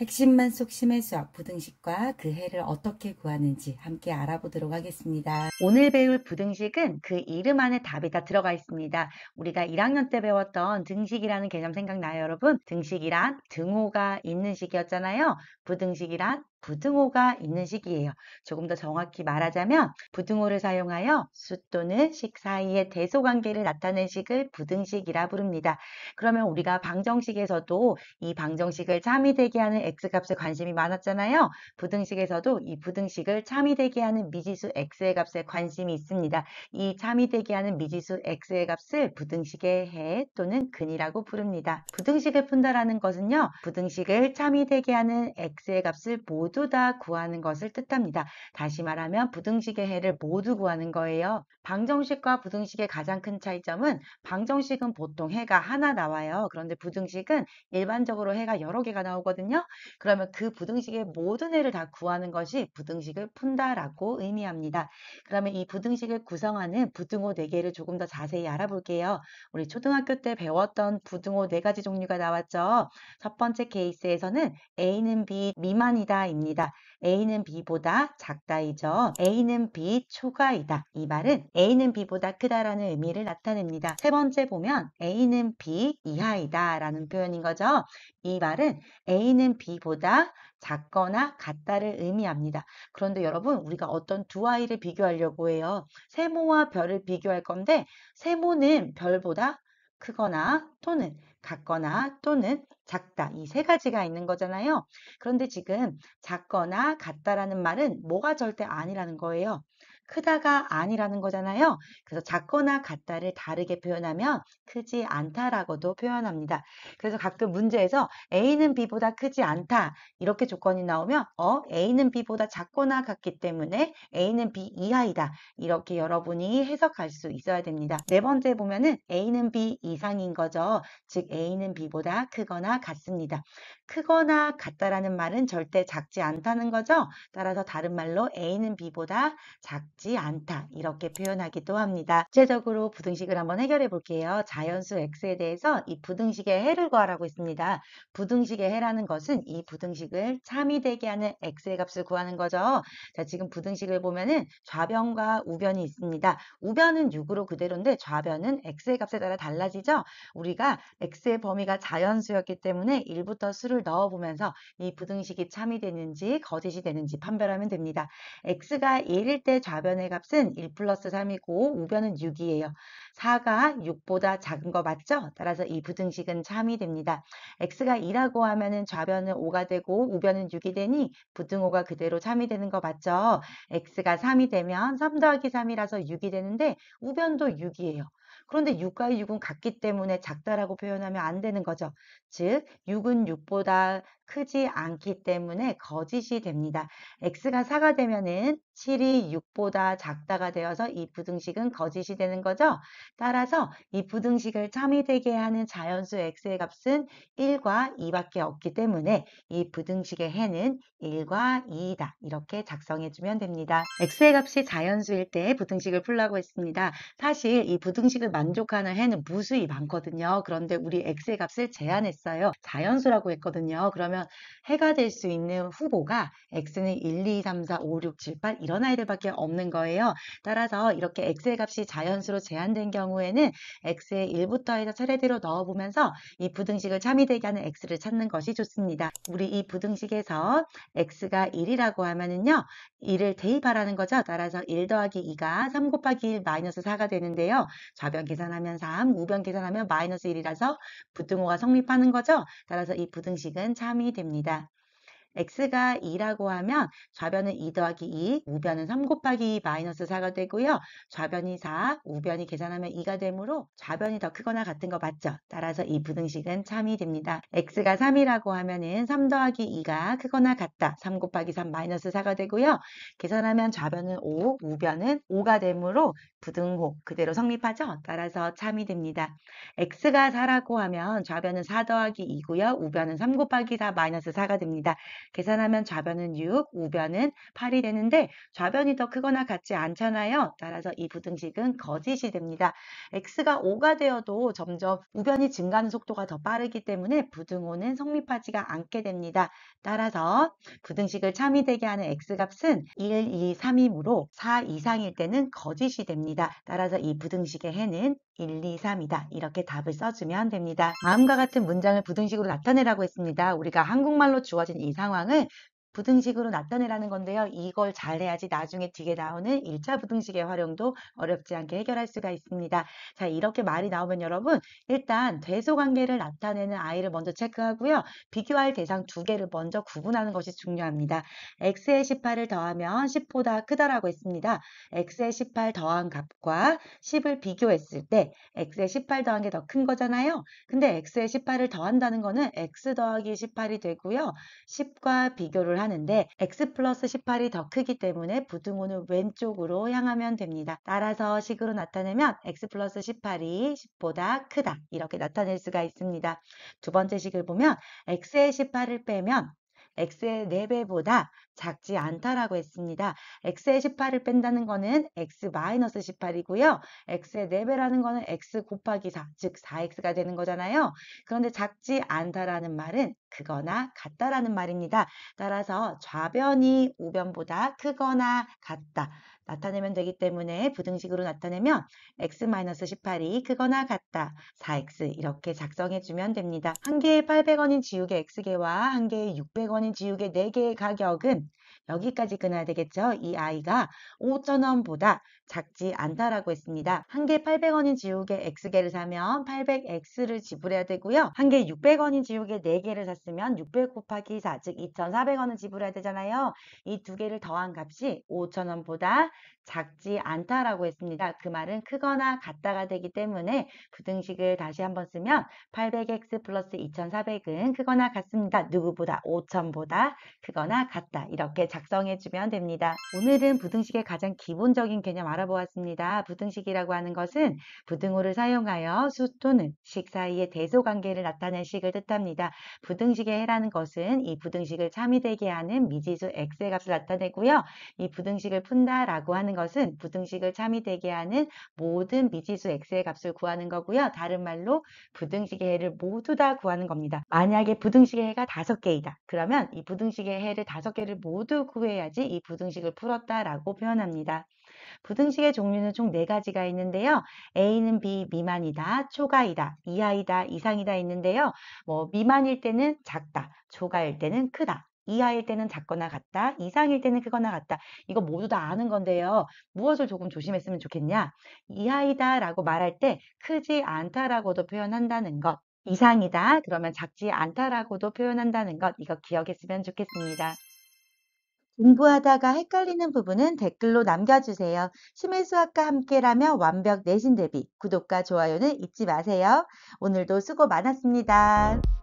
핵심만 속심의 수학 부등식과 그 해를 어떻게 구하는지 함께 알아보도록 하겠습니다. 오늘 배울 부등식은 그 이름 안에 답이 다 들어가 있습니다. 우리가 1학년 때 배웠던 등식이라는 개념 생각나요, 여러분? 등식이란 등호가 있는 식이었잖아요. 부등식이란 부등호가 있는 식이에요. 조금 더 정확히 말하자면 부등호를 사용하여 수 또는 식 사이의 대소관계를 나타낸 식을 부등식이라 부릅니다. 그러면 우리가 방정식에서도 이 방정식을 참이 되게 하는 x값에 관심이 많았잖아요. 부등식에서도 이 부등식을 참이 되게 하는 미지수 x의 값에 관심이 있습니다. 이 참이 되게 하는 미지수 x의 값을 부등식의 해 또는 근이라고 부릅니다. 부등식을 푼다라는 것은요, 부등식을 참이 되게 하는 x의 값을 모두 다 구하는 것을 뜻합니다. 다시 말하면 부등식의 해를 모두 구하는 거예요. 방정식과 부등식의 가장 큰 차이점은 방정식은 보통 해가 하나 나와요. 그런데 부등식은 일반적으로 해가 여러 개가 나오거든요. 그러면 그 부등식의 모든 해를 다 구하는 것이 부등식을 푼다라고 의미합니다. 그러면 이 부등식을 구성하는 부등호 4개를 조금 더 자세히 알아볼게요. 우리 초등학교 때 배웠던 부등호 4가지 종류가 나왔죠. 첫 번째 케이스에서는 A는 B 미만이다 입니다. A는 B보다 작다이죠. A는 B 초과이다. 이 말은 A는 B보다 크다라는 의미를 나타냅니다. 세 번째 보면 A는 B 이하이다 라는 표현인 거죠. 이 말은 A는 B보다 작거나 같다를 의미합니다. 그런데 여러분, 우리가 어떤 두 아이를 비교하려고 해요. 세모와 별을 비교할 건데 세모는 별보다 크거나 또는 같거나 또는 작다. 이 세 가지가 있는 거잖아요. 그런데 지금 작거나 같다라는 말은 뭐가 절대 아니라는 거예요. 크다가 아니라는 거잖아요. 그래서 작거나 같다를 다르게 표현하면 크지 않다라고도 표현합니다. 그래서 가끔 문제에서 A는 B보다 크지 않다 이렇게 조건이 나오면 A는 B보다 작거나 같기 때문에 A는 B 이하이다 이렇게 여러분이 해석할 수 있어야 됩니다. 네 번째 보면은 A는 B 이상인 거죠. 즉 A는 B보다 크거나 같습니다. 크거나 같다라는 말은 절대 작지 않다는 거죠. 따라서 다른 말로 A는 B보다 작지 않다 이렇게 표현하기도 합니다. 구체적으로 부등식을 한번 해결해 볼게요. 자연수 x에 대해서 이 부등식의 해를 구하라고 했습니다. 부등식의 해라는 것은 이 부등식을 참이 되게 하는 x의 값을 구하는 거죠. 자, 지금 부등식을 보면은 좌변과 우변이 있습니다. 우변은 6으로 그대로인데 좌변은 x의 값에 따라 달라지죠. 우리가 x의 범위가 자연수였기 때문에 1부터 수를 넣어보면서 이 부등식이 참이 되는지 거짓이 되는지 판별하면 됩니다. x가 1일 때 좌변의 값은 1 플러스 3이고 우변은 6이에요. 4가 6보다 작은 거 맞죠? 따라서 이 부등식은 참이 됩니다. x가 2라고 하면은 좌변은 5가 되고 우변은 6이 되니 부등호가 그대로 참이 되는 거 맞죠? x가 3이 되면 3 더하기 3이라서 6이 되는데 우변도 6이에요. 그런데 6과 6은 같기 때문에 작다라고 표현하면 안 되는 거죠. 즉 6은 6보다 크지 않기 때문에 거짓이 됩니다. x가 4가 되면은 7이 6보다 작다가 되어서 이 부등식은 거짓이 되는 거죠. 따라서 이 부등식을 참이 되게 하는 자연수 x의 값은 1과 2밖에 없기 때문에 이 부등식의 해는 1과 2이다. 이렇게 작성해주면 됩니다. x의 값이 자연수일 때 부등식을 풀라고 했습니다. 사실 이 부등식을 만족하는 해는 무수히 많거든요. 그런데 우리 x의 값을 제한했어요. 자연수라고 했거든요. 그러면 해가 될 수 있는 후보가 x는 1, 2, 3, 4, 5, 6, 7, 8 이런 아이들밖에 없는 거예요. 따라서 이렇게 x의 값이 자연수로 제한된 경우에는 x의 1부터 해서 차례대로 넣어보면서 이 부등식을 참이 되게 하는 x를 찾는 것이 좋습니다. 우리 이 부등식에서 x가 1이라고 하면은요. 1을 대입하라는 거죠. 따라서 1 더하기 2가 3 곱하기 1 마이너스 4가 되는데요. 좌변 계산하면 3, 우변 계산하면 마이너스 1이라서 부등호가 성립하는 거죠. 따라서 이 부등식은 참이 됩니다. x가 2라고 하면 좌변은 2 더하기 2, 우변은 3 곱하기 2 마이너스 4가 되고요. 좌변이 4, 우변이 계산하면 2가 되므로 좌변이 더 크거나 같은 거 맞죠? 따라서 이 부등식은 참이 됩니다. x가 3이라고 하면은 3 더하기 2가 크거나 같다. 3 곱하기 3 마이너스 4가 되고요. 계산하면 좌변은 5, 우변은 5가 되므로 부등호 그대로 성립하죠. 따라서 참이 됩니다. x가 4라고 하면 좌변은 4 더하기 2고요. 우변은 3 곱하기 4 마이너스 4가 됩니다. 계산하면 좌변은 6, 우변은 8이 되는데 좌변이 더 크거나 같지 않잖아요. 따라서 이 부등식은 거짓이 됩니다. x가 5가 되어도 점점 우변이 증가하는 속도가 더 빠르기 때문에 부등호는 성립하지가 않게 됩니다. 따라서 부등식을 참이 되게 하는 x값은 1, 2, 3이므로 4 이상일 때는 거짓이 됩니다. 따라서 이 부등식의 해는 1, 2, 3이다. 이렇게 답을 써주면 됩니다. 다음과 같은 문장을 부등식으로 나타내라고 했습니다. 우리가 한국말로 주어진 이 상황을 부등식으로 나타내라는 건데요. 이걸 잘해야지 나중에 뒤에 나오는 1차 부등식의 활용도 어렵지 않게 해결할 수가 있습니다. 자, 이렇게 말이 나오면 여러분 일단 대소관계를 나타내는 아이를 먼저 체크하고요. 비교할 대상 두 개를 먼저 구분하는 것이 중요합니다. x의 18을 더하면 10보다 크다라고 했습니다. x의 18 더한 값과 10을 비교했을 때 x의 18 더한 게 더 큰 거잖아요. 근데 x의 18을 더한다는 거는 x 더하기 18이 되고요. 10과 비교를 하는데 x 플러스 18이 더 크기 때문에 부등호는 왼쪽으로 향하면 됩니다. 따라서 식으로 나타내면 x 플러스 18이 10보다 크다. 이렇게 나타낼 수가 있습니다. 두 번째 식을 보면 x의 18을 빼면 x의 4배보다 작지 않다라고 했습니다. x의 18을 뺀다는 거는 x 마이너스 18이고요. x의 4배라는 거는 x 곱하기 4, 즉 4x가 되는 거잖아요. 그런데 작지 않다라는 말은 크거나 같다라는 말입니다. 따라서 좌변이 우변보다 크거나 같다. 나타내면 되기 때문에 부등식으로 나타내면 x-18이 크거나 같다. 4x 이렇게 작성해주면 됩니다. 한 개에 800원인 지우개 x개와 한 개에 600원인 지우개 4개의 가격은 여기까지 끊어야 되겠죠. 이 아이가 5,000원보다 작지 않다라고 했습니다. 한 개 800원인 지우개 x개를 사면 800x를 지불해야 되고요. 한 개 600원인 지우개 4개를 샀으면 600 곱하기 4, 즉 2,400원을 지불해야 되잖아요. 이 두 개를 더한 값이 5,000원보다 작지 않다라고 했습니다. 그 말은 크거나 같다가 되기 때문에 부등식을 다시 한번 쓰면 800x 플러스 2400은 크거나 같습니다. 누구보다 5000보다 크거나 같다. 이렇게 작성해주면 됩니다. 오늘은 부등식의 가장 기본적인 개념 알아보았습니다. 부등식이라고 하는 것은 부등호를 사용하여 수 또는 식 사이의 대소관계를 나타낸 식을 뜻합니다. 부등식의 해라는 것은 이 부등식을 참이되게 하는 미지수 x의 값을 나타내고요. 이 부등식을 푼다라고 하는 것은 부등식을 참이되게 하는 모든 미지수 x의 값을 구하는 거고요. 다른 말로 부등식의 해를 모두 다 구하는 겁니다. 만약에 부등식의 해가 5개이다. 그러면 이 부등식의 해를 5개를 모두 구해야지 이 부등식을 풀었다라고 표현합니다. 부등식의 종류는 총 4가지가 있는데요. A는 B 미만이다, 초과이다, 이하이다, 이상이다 있는데요. 미만일 때는 작다, 초과일 때는 크다. 이하일 때는 작거나 같다, 이상일 때는 크거나 같다. 이거 모두 다 아는 건데요. 무엇을 조금 조심했으면 좋겠냐? 이하이다 라고 말할 때 크지 않다라고도 표현한다는 것. 이상이다 그러면 작지 않다라고도 표현한다는 것. 이거 기억했으면 좋겠습니다. 공부하다가 헷갈리는 부분은 댓글로 남겨주세요. 심해수학과 함께라면 완벽 내신 대비 구독과 좋아요는 잊지 마세요. 오늘도 수고 많았습니다.